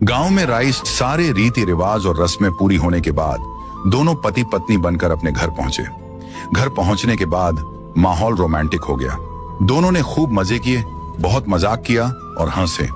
गांव में राइस सारे रीति रिवाज और रस्में पूरी होने के बाद दोनों पति पत्नी बनकर अपने घर पहुंचे। घर पहुंचने के बाद माहौल रोमांटिक हो गया। दोनों ने खूब मजे किए, बहुत मजाक किया और हंसे।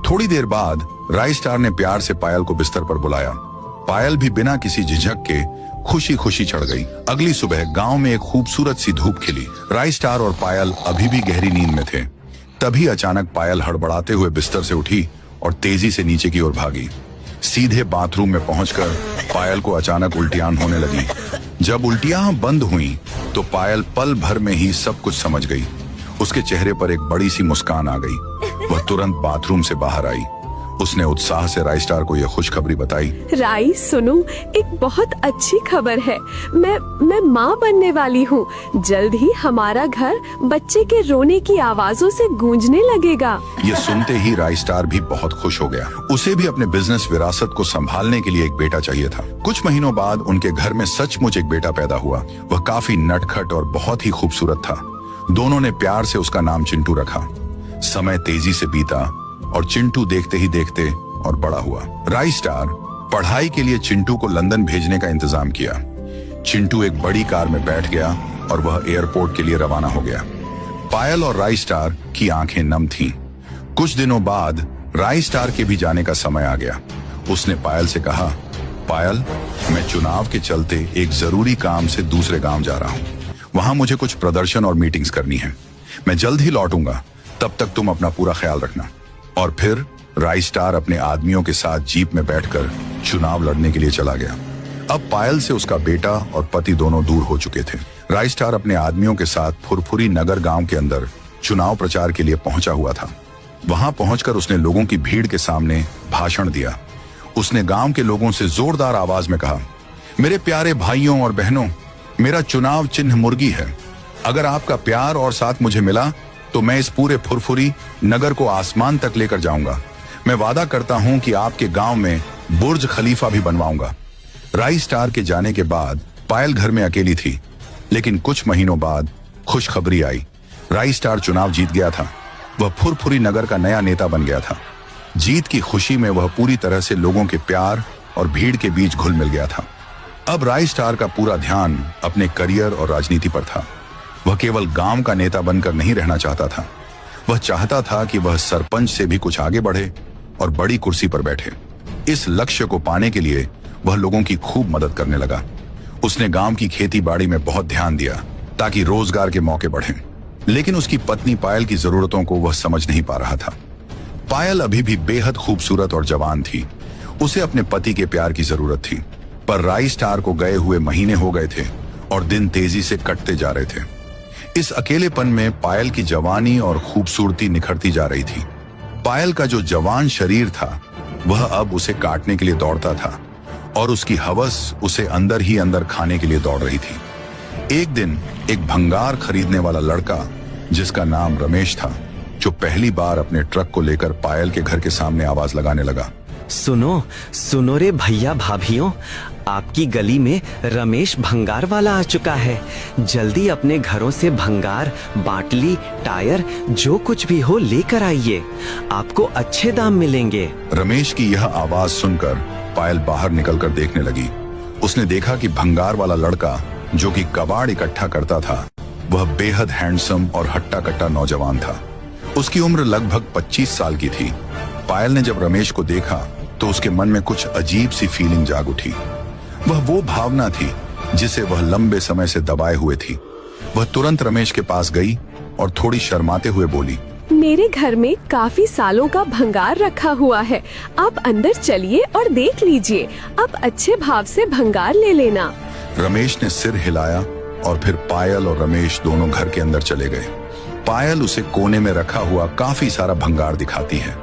थोड़ी देर बाद राइस स्टार ने प्यार से पायल को बिस्तर पर बुलाया। पायल भी बिना किसी झिझक के खुशी खुशी चढ़ गई। अगली सुबह गांव में एक खूबसूरत सी धूप खिली। राइस स्टार और पायल अभी भी गहरी नींद में थे। तभी अचानक पायल हड़बड़ाते हुए बिस्तर से उठी और तेजी से नीचे की ओर भागी। सीधे बाथरूम में पहुंचकर पायल को अचानक उल्टियां होने लगी। जब उल्टियां बंद हुई तो पायल पल भर में ही सब कुछ समझ गई। उसके चेहरे पर एक बड़ी सी मुस्कान आ गई। वह तुरंत बाथरूम से बाहर आई। उसने उत्साह से राइस स्टार को यह खुशखबरी बताई। राइस सुनो, एक बहुत अच्छी खबर है। मैं माँ बनने वाली हूँ। जल्द ही हमारा घर बच्चे के रोने की आवाजों से गूंजने लगेगा। ये सुनते ही राइस स्टार भी बहुत खुश हो गया। उसे भी अपने बिजनेस विरासत को संभालने के लिए एक बेटा चाहिए था। कुछ महीनों बाद उनके घर में सचमुच एक बेटा पैदा हुआ। वह काफी नटखट और बहुत ही खूबसूरत था। दोनों ने प्यार से उसका नाम चिंटू रखा। समय तेजी से बीता और चिंटू देखते ही देखते और बड़ा हुआ। राइस स्टार पढ़ाई के लिए चिंटू को लंदन भेजने का इंतजाम किया। चिंटू एक बड़ी कार में बैठ गया और वह एयरपोर्ट के लिए रवाना हो गया। पायल और राइस स्टार की आंखें नम थीं। कुछ दिनों बाद राइस स्टार के भी जाने का समय आ गया। उसने पायल से कहा, पायल, मैं चुनाव के चलते एक जरूरी काम से दूसरे गांव जा रहा हूं। वहां मुझे कुछ प्रदर्शन और मीटिंग्स करनी है। मैं जल्द ही लौटूंगा, तब तक तुम अपना पूरा ख्याल रखना। और फिर राइस स्टार अपने आदमियों के साथ जीप में बैठकर चुनाव लड़ने के लिए चला गया। अब पायल से उसका बेटा और पति दोनों दूर हो चुके थे। राइस स्टार अपने आदमियों के साथ फुरफुरी नगर गांव के अंदर चुनाव प्रचार के लिए पहुंचा हुआ था। वहां पहुंचकर उसने लोगों की भीड़ के सामने भाषण दिया। उसने गांव के लोगों से जोरदार आवाज में कहा, मेरे प्यारे भाइयों और बहनों, मेरा चुनाव चिन्ह मुर्गी है। अगर आपका प्यार और साथ मुझे मिला तो मैं इस पूरे फुरफुरी नगर को आसमान तक लेकर जाऊंगा। मैं वादा करता हूं कि आपके गांव में बुर्ज खलीफा भी बनवाऊंगा। राइस स्टार के जाने के बाद पायल घर में अकेली थी, लेकिन कुछ महीनों बाद खुशखबरी आई। राइस स्टार चुनाव जीत गया था। वह फुरफुरी नगर का नया नेता बन गया था। जीत की खुशी में वह पूरी तरह से लोगों के प्यार और भीड़ के बीच घुल मिल गया था। अब राइस स्टार का पूरा ध्यान अपने करियर और राजनीति पर था। वह केवल गांव का नेता बनकर नहीं रहना चाहता था। वह चाहता था कि वह सरपंच से भी कुछ आगे बढ़े और बड़ी कुर्सी पर बैठे। इस लक्ष्य को पाने के लिए वह लोगों की खूब मदद करने लगा। उसने गांव की खेती बाड़ी में बहुत ध्यान दिया ताकि रोजगार के मौके बढ़ें। लेकिन उसकी पत्नी पायल की जरूरतों को वह समझ नहीं पा रहा था। पायल अभी भी बेहद खूबसूरत और जवान थी। उसे अपने पति के प्यार की जरूरत थी। पर राइस स्टार को गए हुए महीने हो गए थे और दिन तेजी से कटते जा रहे थे। इस अकेलेपन में पायल की जवानी और खूबसूरती निखरती जा रही थी। पायल का जो जवान शरीर था वह अब उसे काटने के लिए दौड़ता था और उसकी हवस उसे अंदर ही अंदर खाने के लिए दौड़ रही थी। एक दिन एक भंगार खरीदने वाला लड़का, जिसका नाम रमेश था, जो पहली बार अपने ट्रक को लेकर पायल के घर के सामने आवाज लगाने लगा। सुनो सुनो रे भैया भाभियों, आपकी गली में रमेश भंगार वाला आ चुका है। जल्दी अपने घरों से भंगार, बाटली, टायर, जो कुछ भी हो लेकर आइए। आपको अच्छे दाम मिलेंगे। रमेश की यह आवाज सुनकर पायल बाहर निकलकर देखने लगी। उसने देखा कि भंगार वाला लड़का, जो कि कबाड़ इकट्ठा करता था, वह बेहद हैंडसम और हट्टा कट्टा नौजवान था। उसकी उम्र लगभग 25 साल की थी। पायल ने जब रमेश को देखा तो उसके मन में कुछ अजीब सी फीलिंग जाग उठी। वह वो भावना थी जिसे वह लंबे समय से दबाए हुए थी। वह तुरंत रमेश के पास गई और थोड़ी शर्माते हुए बोली, मेरे घर में काफी सालों का भंगार रखा हुआ है। आप अंदर चलिए और देख लीजिए। आप अच्छे भाव से भंगार ले लेना। रमेश ने सिर हिलाया और फिर पायल और रमेश दोनों घर के अंदर चले गए। पायल उसे कोने में रखा हुआ काफी सारा भंगार दिखाती है।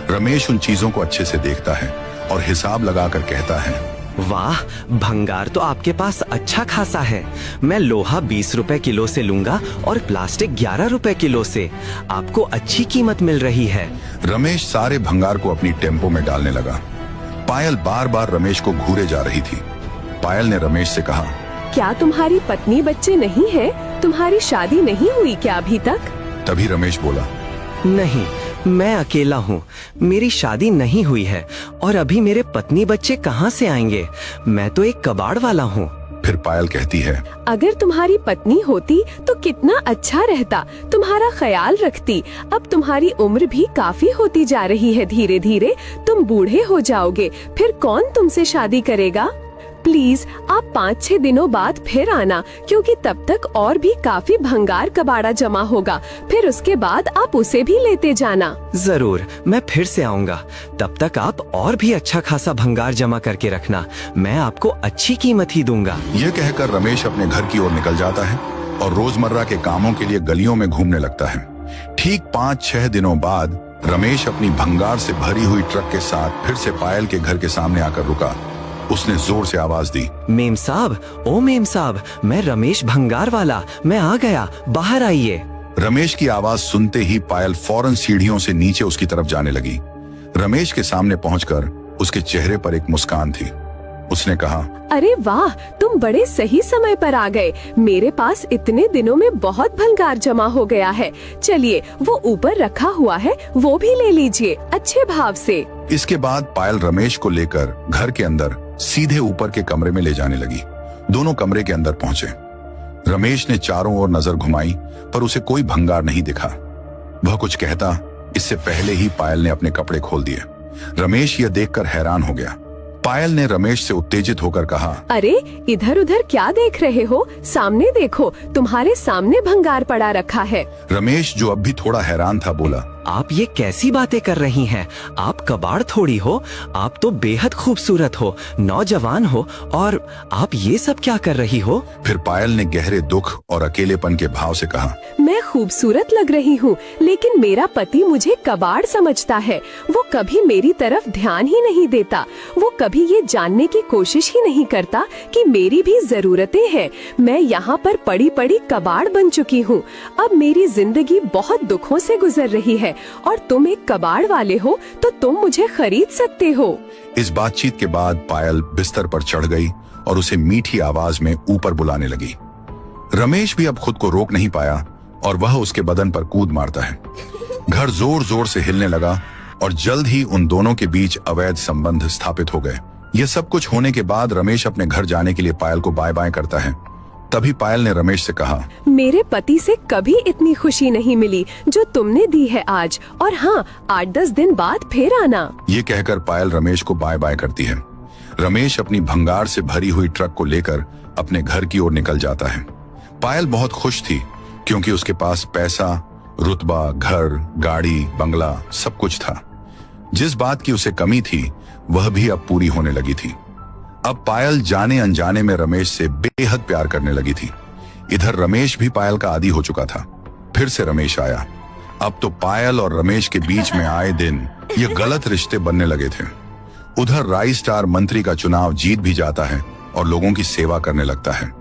रमेश उन चीजों को अच्छे से देखता है और हिसाब लगाकर कहता है, वाह, भंगार तो आपके पास अच्छा खासा है। मैं लोहा 20 रुपए किलो से लूंगा और प्लास्टिक 11 रुपए किलो से। आपको अच्छी कीमत मिल रही है। रमेश सारे भंगार को अपनी टेम्पो में डालने लगा। पायल बार बार रमेश को घूरे जा रही थी। पायल ने रमेश से कहा, क्या तुम्हारी पत्नी बच्चे नहीं है? तुम्हारी शादी नहीं हुई क्या अभी तक? तभी रमेश बोला, नहीं, मैं अकेला हूँ, मेरी शादी नहीं हुई है और अभी मेरे पत्नी बच्चे कहाँ से आएंगे? मैं तो एक कबाड़ वाला हूँ। फिर पायल कहती है, अगर तुम्हारी पत्नी होती तो कितना अच्छा रहता, तुम्हारा ख्याल रखती। अब तुम्हारी उम्र भी काफी होती जा रही है, धीरे धीरे तुम बूढ़े हो जाओगे, फिर कौन तुमसे शादी करेगा? प्लीज आप 5-6 दिनों बाद फिर आना, क्योंकि तब तक और भी काफी भंगार कबाड़ा जमा होगा, फिर उसके बाद आप उसे भी लेते जाना। जरूर, मैं फिर से आऊंगा। तब तक आप और भी अच्छा खासा भंगार जमा करके रखना, मैं आपको अच्छी कीमत ही दूंगा। यह कहकर रमेश अपने घर की ओर निकल जाता है और रोजमर्रा के कामों के लिए गलियों में घूमने लगता है। ठीक 5-6 दिनों बाद रमेश अपनी भंगार से भरी हुई ट्रक के साथ फिर से पायल के घर के सामने आकर रुका। उसने जोर से आवाज दी, मेम साहब, ओ मेम साहब, मैं रमेश भंगार वाला, मैं आ गया, बाहर आइए। रमेश की आवाज सुनते ही पायल फौरन सीढ़ियों से नीचे उसकी तरफ जाने लगी। रमेश के सामने पहुंचकर उसके चेहरे पर एक मुस्कान थी। उसने कहा, अरे वाह, तुम बड़े सही समय पर आ गए। मेरे पास इतने दिनों में बहुत भंगार जमा हो गया है। चलिए, वो ऊपर रखा हुआ है, वो भी ले लीजिए अच्छे भाव से। इसके बाद पायल रमेश को लेकर घर के अंदर सीधे ऊपर के कमरे में ले जाने लगी। दोनों कमरे के अंदर पहुंचे। रमेश ने चारों ओर नजर घुमाई, पर उसे कोई भंगार नहीं दिखा। वह कुछ कहता इससे पहले ही पायल ने अपने कपड़े खोल दिए। रमेश यह देखकर हैरान हो गया। पायल ने रमेश से उत्तेजित होकर कहा, अरे इधर उधर क्या देख रहे हो? सामने देखो, तुम्हारे सामने भंगार पड़ा रखा है। रमेश, जो अब भी थोड़ा हैरान था, बोला, आप ये कैसी बातें कर रही हैं? आप कबाड़ थोड़ी हो, आप तो बेहद खूबसूरत हो, नौजवान हो, और आप ये सब क्या कर रही हो? फिर पायल ने गहरे दुख और अकेलेपन के भाव से कहा, मैं खूबसूरत लग रही हूँ, लेकिन मेरा पति मुझे कबाड़ समझता है। वो कभी मेरी तरफ ध्यान ही नहीं देता। वो कभी ये जानने की कोशिश ही नहीं करता कि मेरी भी जरूरतें हैं। मैं यहाँ पर पड़ी पड़ी कबाड़ बन चुकी हूँ। अब मेरी जिंदगी बहुत दुखों से गुजर रही है, और तुम एक कबाड़ वाले हो, तो तुम मुझे खरीद सकते हो। इस बातचीत के बाद पायल बिस्तर पर चढ़ गई और उसे मीठी आवाज में ऊपर बुलाने लगी। रमेश भी अब खुद को रोक नहीं पाया और वह उसके बदन पर कूद मारता है। घर जोर जोर से हिलने लगा और जल्द ही उन दोनों के बीच अवैध संबंध स्थापित हो गए। यह सब कुछ होने के बाद रमेश अपने घर जाने के लिए पायल को बाय बाय करता है। तभी पायल ने रमेश से कहा, मेरे पति से कभी इतनी खुशी नहीं मिली जो तुमने दी है आज, और हाँ, 8-10 दिन बाद फिर आना। ये कहकर पायल रमेश को बाय बाय करती है। रमेश अपनी भंगार से भरी हुई ट्रक को लेकर अपने घर की ओर निकल जाता है। पायल बहुत खुश थी, क्योंकि उसके पास पैसा, रुतबा, घर, गाड़ी, बंगला सब कुछ था। जिस बात की उसे कमी थी वह भी अब पूरी होने लगी थी। अब पायल जाने अनजाने में रमेश से बेहद प्यार करने लगी थी। इधर रमेश भी पायल का आदी हो चुका था। फिर से रमेश आया। अब तो पायल और रमेश के बीच में आए दिन ये गलत रिश्ते बनने लगे थे। उधर राई स्टार मंत्री का चुनाव जीत भी जाता है और लोगों की सेवा करने लगता है,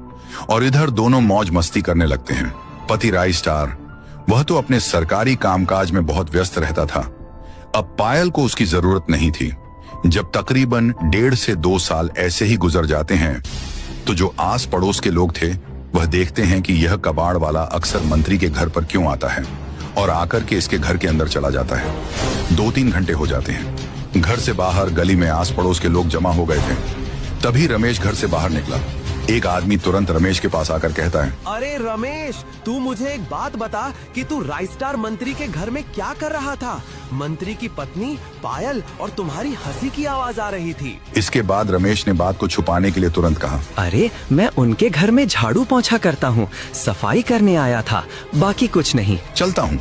और इधर दोनों मौज मस्ती करने लगते हैं। पति राई स्टार, वह तो अपने सरकारी कामकाज में बहुत व्यस्त रहता था। अब पायल को उसकी जरूरत नहीं थी। जब तकरीबन 1.5 से 2 साल ऐसे ही गुजर जाते हैं, तो जो आस पड़ोस के लोग थे वह देखते हैं कि यह कबाड़ वाला अक्सर मंत्री के घर पर क्यों आता है, और आकर के इसके घर के अंदर चला जाता है। 2-3 घंटे हो जाते हैं। घर से बाहर गली में आस पड़ोस के लोग जमा हो गए थे। तभी रमेश घर से बाहर निकला। एक आदमी तुरंत रमेश के पास आकर कहता है, अरे रमेश, तू मुझे एक बात बता कि तू राई स्टार मंत्री के घर में क्या कर रहा था? मंत्री की पत्नी पायल और तुम्हारी हंसी की आवाज आ रही थी। इसके बाद रमेश ने बात को छुपाने के लिए तुरंत कहा, अरे मैं उनके घर में झाड़ू पोंछा करता हूँ, सफाई करने आया था, बाकी कुछ नहीं। चलता हूँ।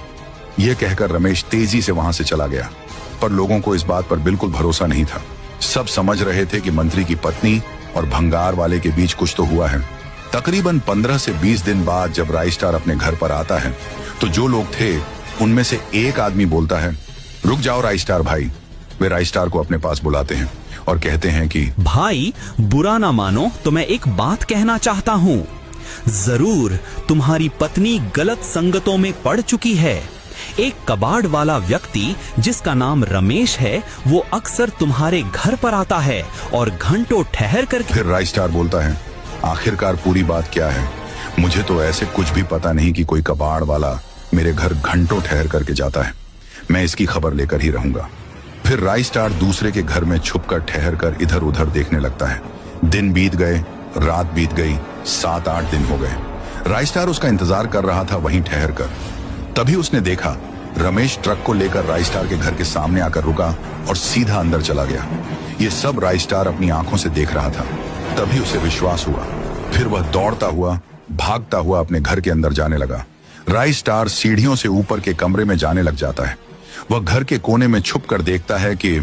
यह कहकर रमेश तेजी से वहां से चला गया। पर लोगों को इस बात पर बिल्कुल भरोसा नहीं था। सब समझ रहे थे कि मंत्री की पत्नी और भंगार वाले के बीच कुछ तो हुआ है। तकरीबन 15 से 20 दिन बाद जब राई स्टार अपने घर पर आता है, तो जो लोग थे उनमें से एक आदमी बोलता है, रुक जाओ राई स्टार भाई। वे राई स्टार को अपने पास बुलाते हैं और कहते हैं कि भाई, बुरा ना मानो तो मैं एक बात कहना चाहता हूँ। जरूर तुम्हारी पत्नी गलत संगतों में पड़ चुकी है। एक कबाड़ वाला व्यक्ति जिसका नाम रमेश है, वो अक्सर तुम्हारे घर पर आता है और घंटों ठहर कर। फिर राई स्टार बोलता है, आखिरकार पूरी बात क्या है? मुझे तो ऐसे कुछ भी पता नहीं कि कोई कबाड़ वाला मेरे घर घंटों ठहर करके जाता है। मैं इसकी खबर लेकर ही रहूंगा। फिर राइस्टार दूसरे के घर में छुपकर ठहर कर इधर उधर देखने लगता है। दिन बीत गए, रात बीत गई, 7-8 दिन हो गए। राइस्टार उसका इंतजार कर रहा था वहीं ठहर कर। तभी उसने देखा रमेश ट्रक को लेकर राइस्टार के घर के सामने आकर रुका और सीधा अंदर चला गया। ये सब राइस्टार अपनी आंखों से देख रहा था। तभी उसे विश्वास हुआ। फिर वह दौड़ता हुआ, भागता हुआ अपने घर के अंदर जाने लगा। राइस्टार सीढ़ियों से ऊपर के कमरे में जाने लग जाता है। वह घर के कोने में छुप कर देखता है कि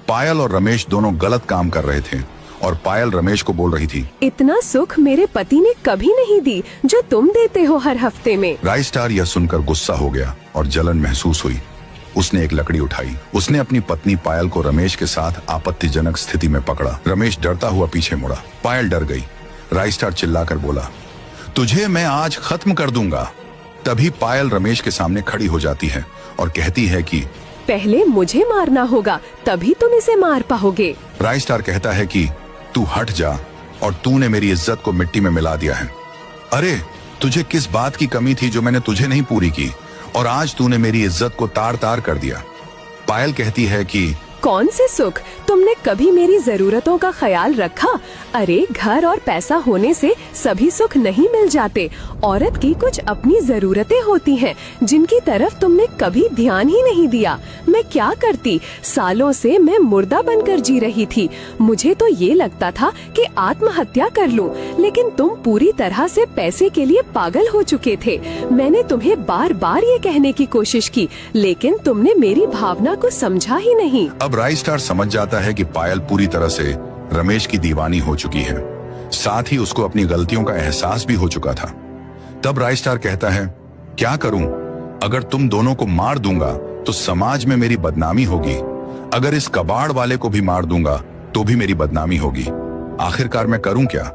पायल और रमेश दोनों गलत काम कर रहे थे और पायल रमेश को बोल रही थी, इतना सुख मेरे पति ने कभी नहीं दी जो तुम देते हो हर हफ्ते में। राइस्टार यह सुनकर गुस्सा हो गया और जलन महसूस हुई। उसने एक लकड़ी उठाई। उसने अपनी पत्नी पायल को रमेश के साथ आपत्तिजनक स्थिति में पकड़ा। रमेश डरता हुआ पीछे मुड़ा। पायल डर गई। राइस्टार चिल्लाकर बोला, तुझे मैं आज खत्म कर दूंगा। तभी पायल रमेश के सामने खड़ी हो जाती है और कहती है कि पहले मुझे मारना होगा, तभी तुम इसे मार पाओगे। राइस्टार कहता है कि तू हट जा और तूने मेरी इज्जत को मिट्टी में मिला दिया है। अरे तुझे किस बात की कमी थी जो मैंने तुझे नहीं पूरी की, और आज तूने मेरी इज्जत को तार तार कर दिया। पायल कहती है कि कौन से सुख? तुमने कभी मेरी जरूरतों का ख्याल रखा? अरे घर और पैसा होने से सभी सुख नहीं मिल जाते। औरत की कुछ अपनी जरूरतें होती हैं जिनकी तरफ तुमने कभी ध्यान ही नहीं दिया। मैं क्या करती? सालों से मैं मुर्दा बनकर जी रही थी। मुझे तो ये लगता था कि आत्महत्या कर लूं, लेकिन तुम पूरी तरह से पैसे के लिए पागल हो चुके थे। मैंने तुम्हें बार बार ये कहने की कोशिश की, लेकिन तुमने मेरी भावना को समझा ही नहीं। अब राइस्टार समझ जाता है कि पायल पूरी तरह से रमेश की दीवानी हो चुकी है। साथ ही उसको अपनी गलतियों का एहसास भी हो चुका था। तब राइस्टार कहता है, क्या करूं? अगर तुम दोनों को मार दूंगा तो समाज में मेरी बदनामी होगी। अगर इस कबाड़ वाले को भी मार दूंगा तो भी मेरी बदनामी होगी। आखिरकार मैं करूं क्या?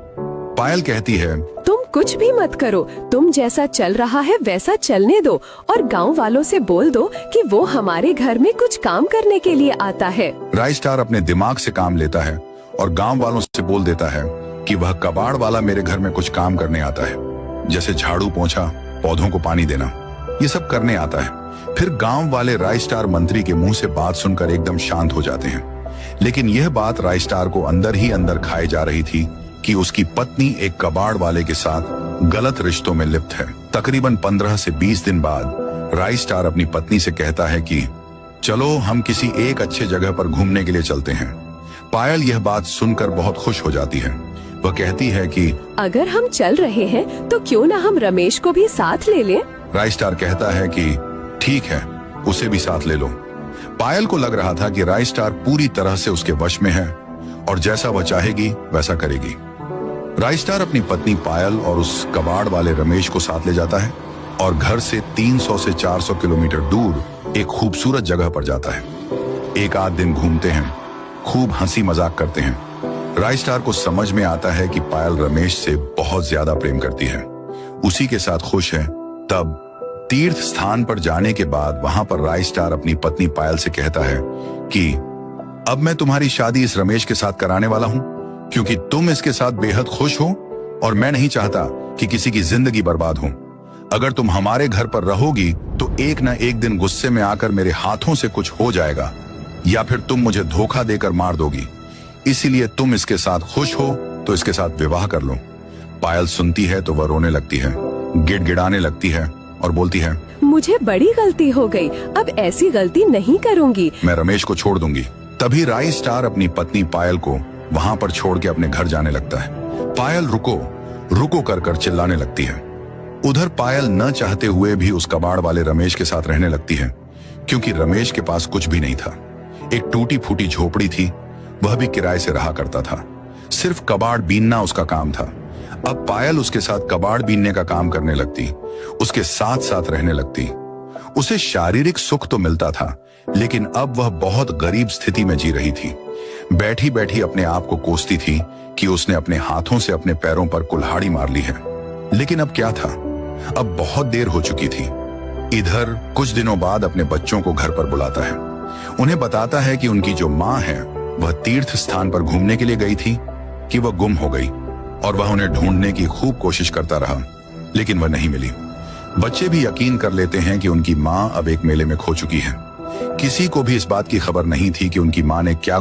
पायल कहती है, तुम कुछ भी मत करो। तुम जैसा चल रहा है वैसा चलने दो और गांव वालों से बोल दो कि वो हमारे घर में कुछ काम करने के लिए आता है। राइस्टार अपने दिमाग से काम लेता है और गांव वालों से बोल देता है कि वह कबाड़ वाला मेरे घर में कुछ काम करने आता है, जैसे झाड़ू पोंछा, पौधों को पानी देना, ये सब करने आता है। फिर गांव वाले राइस्टार मंत्री के मुंह से बात सुनकर एकदम शांत हो जाते हैं। लेकिन यह बात राइस्टार को अंदर ही अंदर खाए जा रही थी कि उसकी पत्नी एक कबाड़ वाले के साथ गलत रिश्तों में लिप्त है। तकरीबन 15 से 20 दिन बाद राइस्टार अपनी पत्नी से कहता है कि चलो हम किसी एक अच्छे जगह पर घूमने के लिए चलते हैं। पायल यह बात सुनकर बहुत खुश हो जाती है। वह कहती है कि अगर हम चल रहे हैं तो क्यों ना हम रमेश को भी साथ ले लें? राइस्टार कहता है कि ठीक है, उसे भी साथ ले लो। पायल को लग रहा था कि राइस्टार पूरी तरह से उसके वश में है और जैसा वह चाहेगी वैसा करेगी। राइस्टार अपनी पत्नी पायल और उस कबाड़ वाले रमेश को साथ ले जाता है और घर से 300 से 400 किलोमीटर दूर एक खूबसूरत जगह पर जाता है। एक आध दिन घूमते हैं, खूब हंसी मजाक करते हैं। राइस्टार को समझ में आता है कि पायल रमेश से बहुत ज्यादा प्रेम करती है, उसी के साथ खुश है। तब तीर्थ स्थान पर जाने के बाद वहां पर राइस्टार अपनी पत्नी पायल से कहता है कि अब मैं तुम्हारी शादी इस रमेश के साथ कराने वाला हूं, क्योंकि तुम इसके साथ बेहद खुश हो और मैं नहीं चाहता कि किसी की जिंदगी बर्बाद हो। अगर तुम हमारे घर पर रहोगी तो एक न एक दिन गुस्से में आकर मेरे हाथों से कुछ हो जाएगा, या फिर तुम मुझे धोखा देकर मार दोगी। इसीलिए तुम इसके साथ खुश हो तो इसके साथ विवाह कर लो। पायल सुनती है तो वह रोने लगती है, गिड़गिड़ाने लगती है और बोलती है, मुझे बड़ी गलती हो गई, अब ऐसी गलती नहीं करूंगी। मैं रमेश को छोड़ दूंगी। तभी राइस्टार अपनी पत्नी पायल को वहां पर छोड़ के अपने घर जाने लगता है। पायल रुको रुको कर चिल्लाने लगती है। उधर पायल न चाहते हुए भी उस कबाड़ वाले रमेश के साथ रहने लगती है, क्योंकि रमेश के पास कुछ भी नहीं था। एक टूटी फूटी झोपड़ी थी, वह भी किराए से रहा करता था। सिर्फ कबाड़ बीनना उसका काम था। अब पायल उसके साथ कबाड़ बीनने का काम करने लगती, उसके साथ साथ रहने लगती। उसे शारीरिक सुख तो मिलता था, लेकिन अब वह बहुत गरीब स्थिति में जी रही थी। बैठी बैठी अपने आप को कोसती थी कि उसने अपने हाथों से अपने पैरों पर कुल्हाड़ी मार ली है। लेकिन अब क्या था, अब बहुत देर हो चुकी थी। इधर कुछ दिनों बाद अपने बच्चों को घर पर बुलाता है। उन्हें बताता है कि उनकी जो माँ है वह तीर्थ स्थान पर घूमने के लिए गई थी, कि वह गुम हो गई, और वह उन्हें ढूंढने की खूब कोशिश करता रहा, लेकिन वह नहीं मिली। बच्चे भी यकीन कर लेते हैं कि उनकी माँ अब एक मेले में खो चुकी है। किसी को भी इस बात की खबर नहीं थी कि उनकी माँ ने क्या